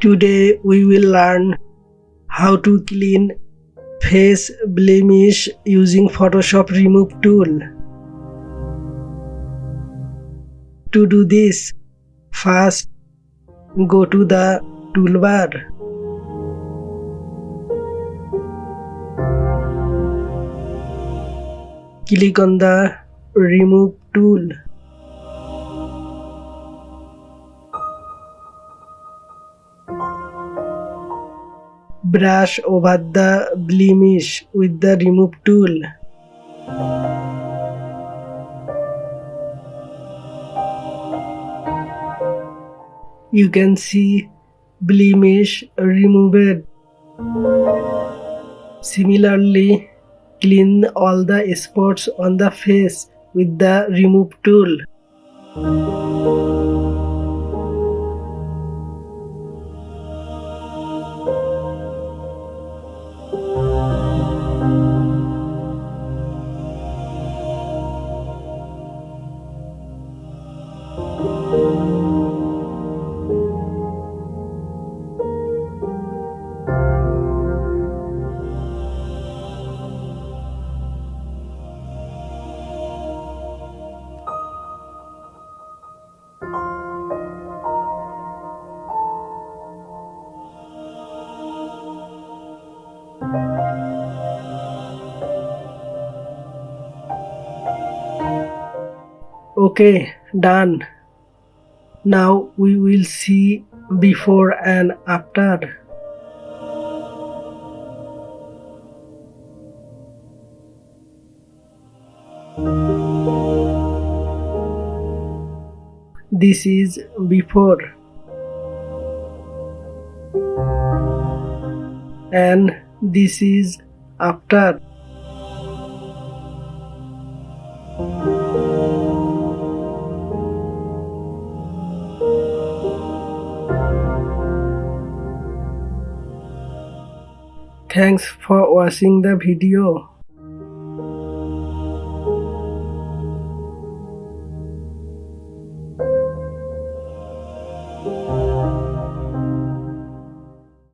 Today we will learn how to clean face blemish using Photoshop Remove tool. To do this, first go to the toolbar. Click on the Remove tool. Brush over the blemish with the Remove tool. You can see blemish removed. Similarly, clean all the spots on the face with the Remove tool. Okay, done. Now we will see before and after. This is before and this is after. Thanks for watching the video.